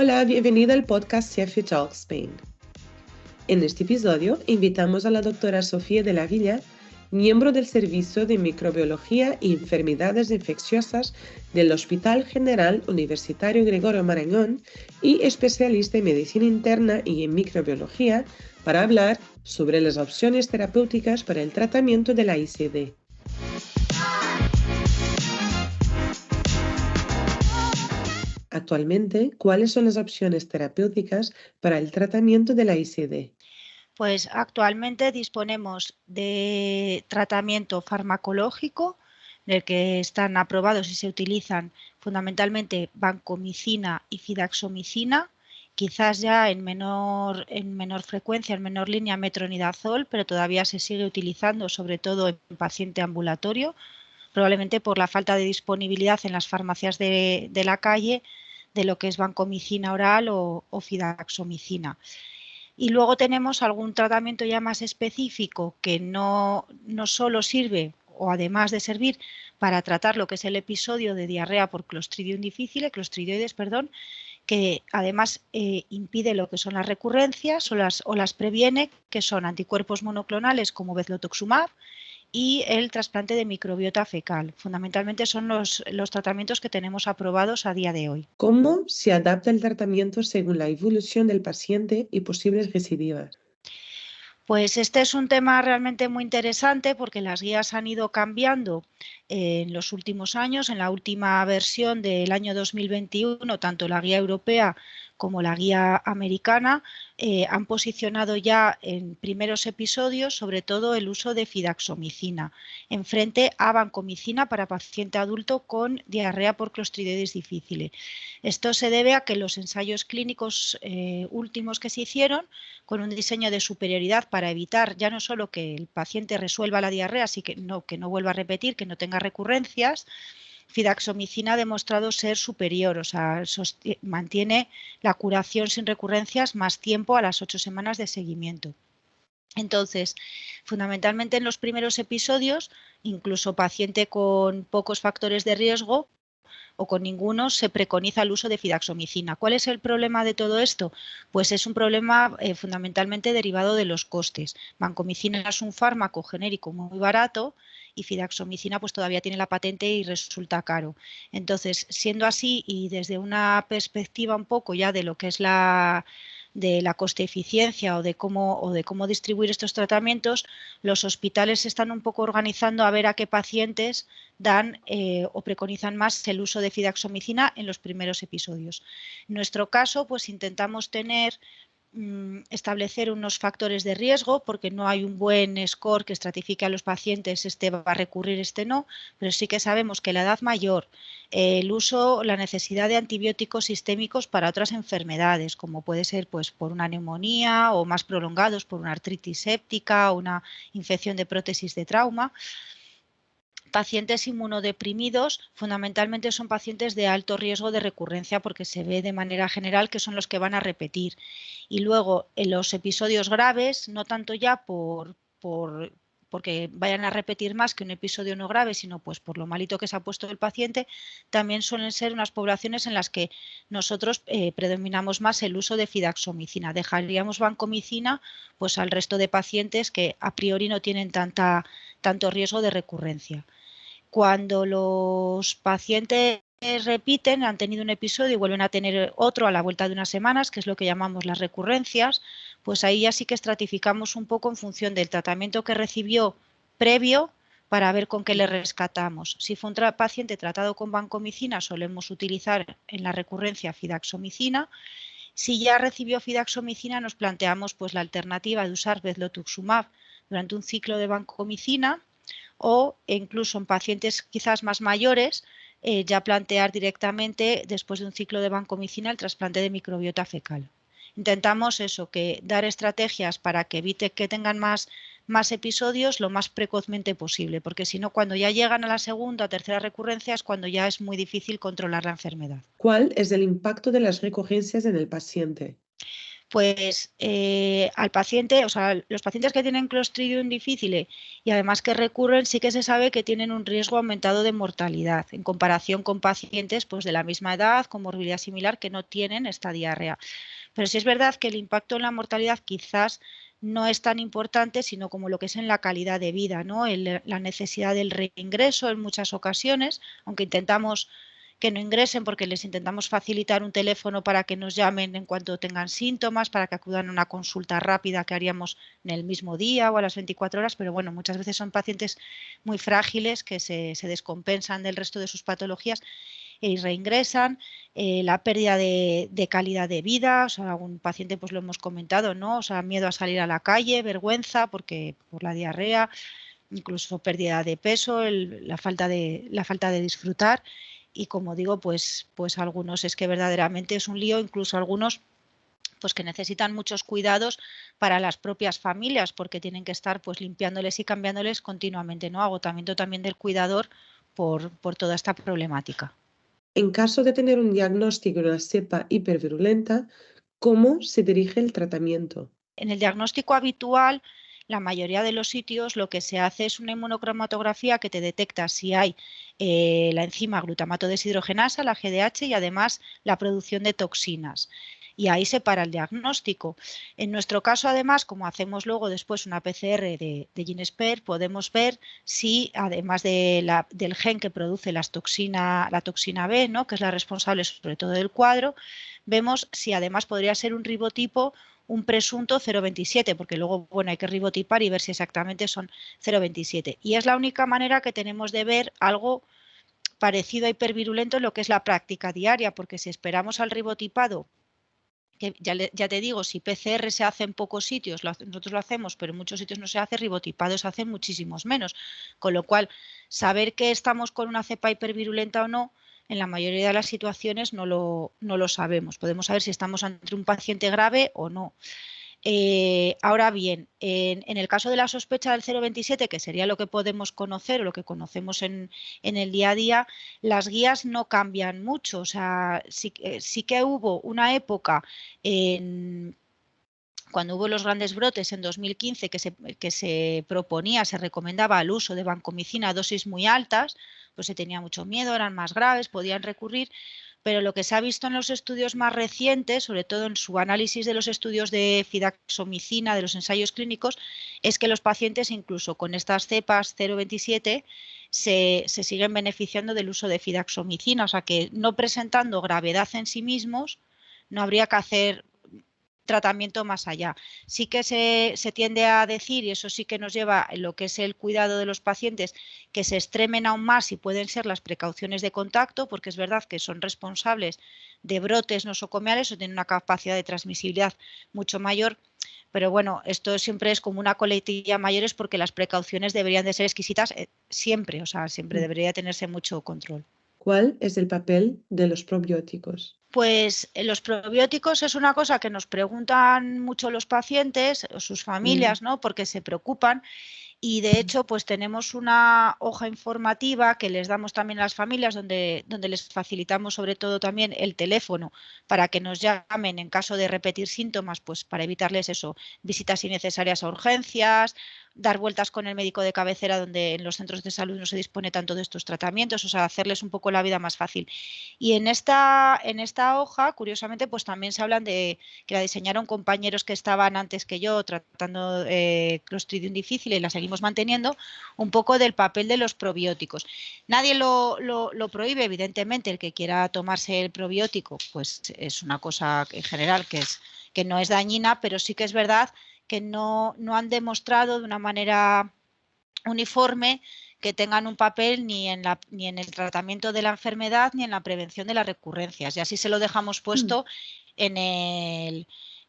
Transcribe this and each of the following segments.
Hola, bienvenida al podcast CFU Talk Spain. En este episodio invitamos a la doctora Sofía de la Villa, miembro del Servicio de Microbiología y Enfermedades Infecciosas del Hospital General Universitario Gregorio Marañón y especialista en medicina interna y en microbiología, para hablar sobre las opciones terapéuticas para el tratamiento de la ICD. Actualmente, ¿cuáles son las opciones terapéuticas para el tratamiento de la ICD? Pues actualmente disponemos de tratamiento farmacológico, del que están aprobados y se utilizan fundamentalmente vancomicina y fidaxomicina, quizás ya en menor frecuencia, en menor línea metronidazol, pero todavía se sigue utilizando, sobre todo en paciente ambulatorio, probablemente por la falta de disponibilidad en las farmacias de la calle de lo que es vancomicina oral o fidaxomicina. Y luego tenemos algún tratamiento ya más específico que no solo sirve, o además de servir, para tratar lo que es el episodio de diarrea por clostridioides, que además impide lo que son las recurrencias o las previene, que son anticuerpos monoclonales como bezlotoxumab y el trasplante de microbiota fecal. Fundamentalmente son los tratamientos que tenemos aprobados a día de hoy. ¿Cómo se adapta el tratamiento según la evolución del paciente y posibles recidivas? Pues este es un tema realmente muy interesante porque las guías han ido cambiando en los últimos años. En la última versión del año 2021, tanto la guía europea como la guía americana han posicionado ya en primeros episodios sobre todo el uso de fidaxomicina en frente a vancomicina para paciente adulto con diarrea por clostridioides difficile. Esto se debe a que los ensayos clínicos últimos que se hicieron, con un diseño de superioridad para evitar ya no solo que el paciente resuelva la diarrea, sino que no vuelva a repetir, que no tenga recurrencias, fidaxomicina ha demostrado ser superior, o sea, mantiene la curación sin recurrencias más tiempo a las 8 semanas de seguimiento. Entonces, fundamentalmente en los primeros episodios, incluso paciente con pocos factores de riesgo o con ninguno, se preconiza el uso de fidaxomicina. ¿Cuál es el problema de todo esto? Pues es un problema fundamentalmente derivado de los costes. Vancomicina es un fármaco genérico muy barato y fidaxomicina pues todavía tiene la patente y resulta caro. Entonces, siendo así y desde una perspectiva un poco ya de lo que es de la coste-eficiencia o de cómo distribuir estos tratamientos, los hospitales se están un poco organizando a ver a qué pacientes dan o preconizan más el uso de fidaxomicina en los primeros episodios. En nuestro caso, pues intentamos establecer unos factores de riesgo porque no hay un buen score que estratifique a los pacientes, este va a recurrir, este no, pero sí que sabemos que la edad mayor, el uso, la necesidad de antibióticos sistémicos para otras enfermedades, como puede ser pues por una neumonía o más prolongados por una artritis séptica o una infección de prótesis de trauma. Pacientes inmunodeprimidos fundamentalmente son pacientes de alto riesgo de recurrencia porque se ve de manera general que son los que van a repetir. Y luego en los episodios graves, no tanto ya porque vayan a repetir más que un episodio no grave, sino pues por lo malito que se ha puesto el paciente, también suelen ser unas poblaciones en las que nosotros predominamos más el uso de fidaxomicina. Dejaríamos vancomicina pues al resto de pacientes que a priori no tienen tanto riesgo de recurrencia. Cuando los pacientes repiten, han tenido un episodio y vuelven a tener otro a la vuelta de unas semanas, que es lo que llamamos las recurrencias, pues ahí ya sí que estratificamos un poco en función del tratamiento que recibió previo para ver con qué le rescatamos. Si fue un paciente tratado con vancomicina, solemos utilizar en la recurrencia fidaxomicina. Si ya recibió fidaxomicina, nos planteamos pues la alternativa de usar bezlotuxumab durante un ciclo de vancomicina, o incluso en pacientes quizás más mayores, ya plantear directamente, después de un ciclo de vancomicina, el trasplante de microbiota fecal. Intentamos eso, que dar estrategias para que evite que tengan más episodios lo más precozmente posible, porque si no, cuando ya llegan a la segunda o tercera recurrencia es cuando ya es muy difícil controlar la enfermedad. ¿Cuál es el impacto de las recurrencias en el paciente? Pues al paciente, o sea, los pacientes que tienen Clostridium difficile y además que recurren, sí que se sabe que tienen un riesgo aumentado de mortalidad en comparación con pacientes pues, de la misma edad, con morbilidad similar, que no tienen esta diarrea. Pero sí es verdad que el impacto en la mortalidad quizás no es tan importante, sino como lo que es en la calidad de vida, ¿no? La necesidad del reingreso en muchas ocasiones, aunque intentamos que no ingresen porque les intentamos facilitar un teléfono para que nos llamen en cuanto tengan síntomas, para que acudan a una consulta rápida que haríamos en el mismo día o a las 24 horas, pero bueno, muchas veces son pacientes muy frágiles que se descompensan del resto de sus patologías y reingresan, la pérdida de calidad de vida, o sea, algún paciente pues lo hemos comentado, ¿no? O sea, miedo a salir a la calle, vergüenza porque por la diarrea, incluso pérdida de peso, la falta de disfrutar y como digo, pues algunos es que verdaderamente es un lío, incluso algunos pues que necesitan muchos cuidados para las propias familias porque tienen que estar pues limpiándoles y cambiándoles continuamente, ¿no? Agotamiento también del cuidador por toda esta problemática. En caso de tener un diagnóstico de una cepa hipervirulenta, ¿cómo se dirige el tratamiento? En el diagnóstico habitual, la mayoría de los sitios lo que se hace es una inmunocromatografía que te detecta si hay la enzima glutamato deshidrogenasa, la GDH, y además la producción de toxinas. Y ahí se para el diagnóstico. En nuestro caso, además, como hacemos luego después una PCR de GeneSpert, podemos ver si, además del gen que produce la toxina B, ¿no? Que es la responsable sobre todo del cuadro, vemos si además podría ser un ribotipo un presunto 0,27, porque luego bueno, hay que ribotipar y ver si exactamente son 0,27. Y es la única manera que tenemos de ver algo parecido a hipervirulento en lo que es la práctica diaria, porque si esperamos al ribotipado, que ya te digo, si PCR se hace en pocos sitios, nosotros lo hacemos, pero en muchos sitios no se hace, ribotipado se hace muchísimos menos. Con lo cual, saber que estamos con una cepa hipervirulenta o no, en la mayoría de las situaciones no lo sabemos. Podemos saber si estamos ante un paciente grave o no. Ahora bien, en el caso de la sospecha del 0,27, que sería lo que podemos conocer o lo que conocemos en el día a día, las guías no cambian mucho. O sea, sí que hubo una época cuando hubo los grandes brotes en 2015 que se proponía, se recomendaba el uso de vancomicina a dosis muy altas, pues se tenía mucho miedo, eran más graves, podían recurrir, pero lo que se ha visto en los estudios más recientes, sobre todo en su análisis de los estudios de fidaxomicina, de los ensayos clínicos, es que los pacientes incluso con estas cepas 0,27 se siguen beneficiando del uso de fidaxomicina, o sea que no presentando gravedad en sí mismos, no habría que hacer tratamiento más allá. Sí que se tiende a decir, y eso sí que nos lleva en lo que es el cuidado de los pacientes, que se extremen aún más y pueden ser las precauciones de contacto, porque es verdad que son responsables de brotes nosocomiales o tienen una capacidad de transmisibilidad mucho mayor. Pero bueno, esto siempre es como una coletilla mayores porque las precauciones deberían de ser exquisitas siempre, o sea, siempre debería tenerse mucho control. ¿Cuál es el papel de los probióticos? Pues los probióticos es una cosa que nos preguntan mucho los pacientes o sus familias, ¿no? Porque se preocupan y de hecho pues tenemos una hoja informativa que les damos también a las familias donde les facilitamos sobre todo también el teléfono para que nos llamen en caso de repetir síntomas, pues para evitarles eso, visitas innecesarias a urgencias, dar vueltas con el médico de cabecera donde en los centros de salud no se dispone tanto de estos tratamientos, o sea, hacerles un poco la vida más fácil. Y en esta hoja, curiosamente, pues también se hablan de que la diseñaron compañeros que estaban antes que yo tratando Clostridium difficile y la seguimos manteniendo, un poco del papel de los probióticos. Nadie lo prohíbe, evidentemente, el que quiera tomarse el probiótico, pues es una cosa en general que no es dañina, pero sí que es verdad que no han demostrado de una manera uniforme que tengan un papel ni en el tratamiento de la enfermedad ni en la prevención de las recurrencias. Y así se lo dejamos puesto en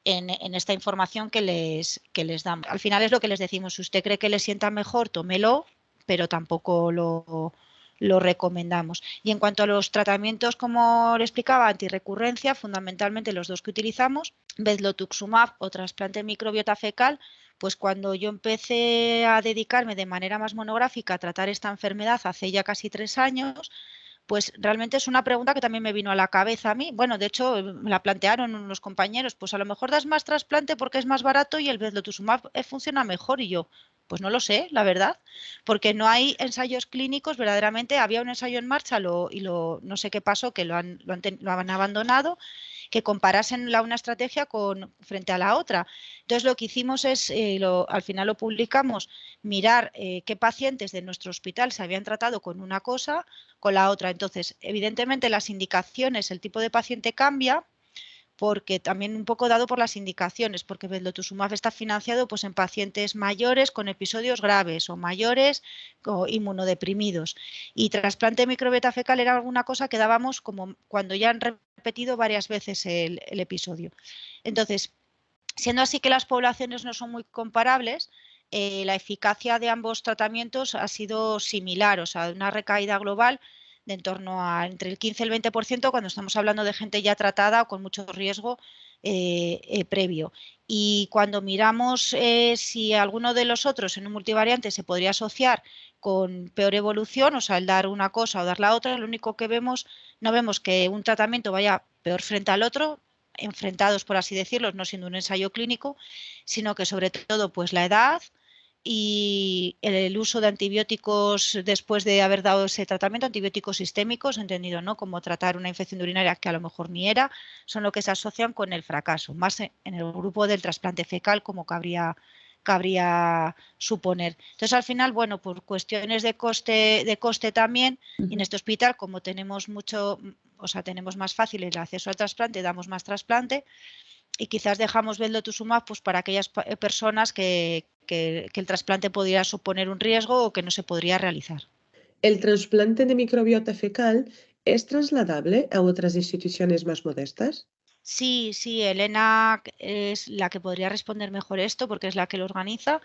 esta información que les damos. Al final es lo que les decimos, si usted cree que le sienta mejor, tómelo, pero tampoco lo recomendamos. Y en cuanto a los tratamientos, como le explicaba, antirrecurrencia, fundamentalmente los dos que utilizamos, Bezlotuximab o trasplante de microbiota fecal, pues cuando yo empecé a dedicarme de manera más monográfica a tratar esta enfermedad hace ya casi 3 años, Pues realmente es una pregunta que también me vino a la cabeza a mí. Bueno, de hecho, me la plantearon unos compañeros, pues a lo mejor das más trasplante porque es más barato y el Bezlotusumab funciona mejor. Y yo, pues no lo sé, la verdad, porque no hay ensayos clínicos, verdaderamente había un ensayo en marcha no sé qué pasó, que lo han abandonado, que comparasen una estrategia frente a la otra. Entonces lo que hicimos es, al final lo publicamos, mirar qué pacientes de nuestro hospital se habían tratado con una cosa, con la otra. Entonces, evidentemente las indicaciones, el tipo de paciente cambia, porque también un poco dado por las indicaciones, porque Bezlotusumab está financiado pues, en pacientes mayores con episodios graves o mayores o inmunodeprimidos. Y trasplante de microbiota fecal era alguna cosa que dábamos como cuando ya han repetido varias veces el episodio. Entonces, siendo así que las poblaciones no son muy comparables, la eficacia de ambos tratamientos ha sido similar, o sea, una recaída global de en torno a entre el 15 y el 20% cuando estamos hablando de gente ya tratada o con mucho riesgo previo. Y cuando miramos si alguno de los otros en un multivariante se podría asociar con peor evolución, o sea, el dar una cosa o dar la otra, lo único que vemos, no vemos que un tratamiento vaya peor frente al otro, enfrentados, por así decirlo, no siendo un ensayo clínico, sino que sobre todo pues la edad y el uso de antibióticos después de haber dado ese tratamiento, antibióticos sistémicos, entendido, ¿no? Como tratar una infección urinaria que a lo mejor ni era, son lo que se asocian con el fracaso, más en el grupo del trasplante fecal, como cabría suponer. Entonces, al final, bueno, por cuestiones de coste también, y en este hospital, como tenemos tenemos más fácil el acceso al trasplante, damos más trasplante, y quizás dejamos Bezlotusumab pues para aquellas personas que el trasplante podría suponer un riesgo o que no se podría realizar. ¿El trasplante de microbiota fecal es trasladable a otras instituciones más modestas? Sí, Elena es la que podría responder mejor esto porque es la que lo organiza.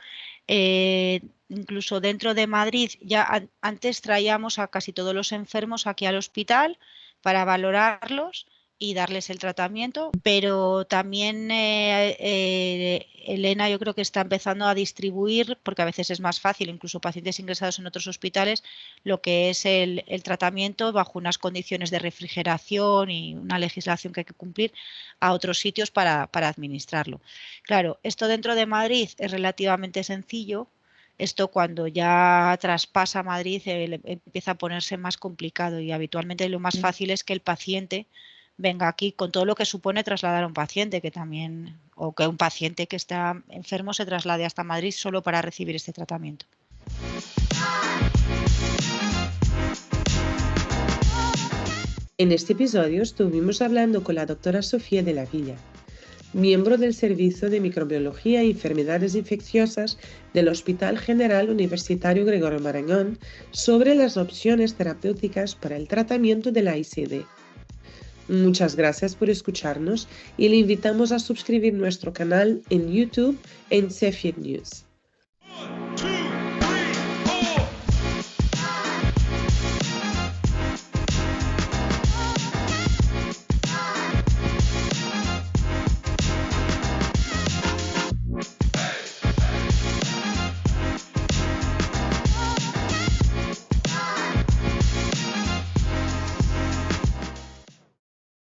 Incluso dentro de Madrid ya antes traíamos a casi todos los enfermos aquí al hospital para valorarlos y darles el tratamiento, pero también Elena yo creo que está empezando a distribuir, porque a veces es más fácil, incluso pacientes ingresados en otros hospitales, lo que es el tratamiento bajo unas condiciones de refrigeración y una legislación que hay que cumplir a otros sitios para administrarlo. Claro, esto dentro de Madrid es relativamente sencillo. Esto cuando ya traspasa Madrid empieza a ponerse más complicado y habitualmente lo más fácil es que el paciente venga aquí con todo lo que supone trasladar a un paciente o que un paciente que está enfermo se traslade hasta Madrid solo para recibir este tratamiento. En este episodio estuvimos hablando con la doctora Sofía de la Villa, miembro del Servicio de Microbiología e Enfermedades Infecciosas del Hospital General Universitario Gregorio Marañón, sobre las opciones terapéuticas para el tratamiento de la ICD. Muchas gracias por escucharnos y le invitamos a suscribir nuestro canal en YouTube en Cepheid News.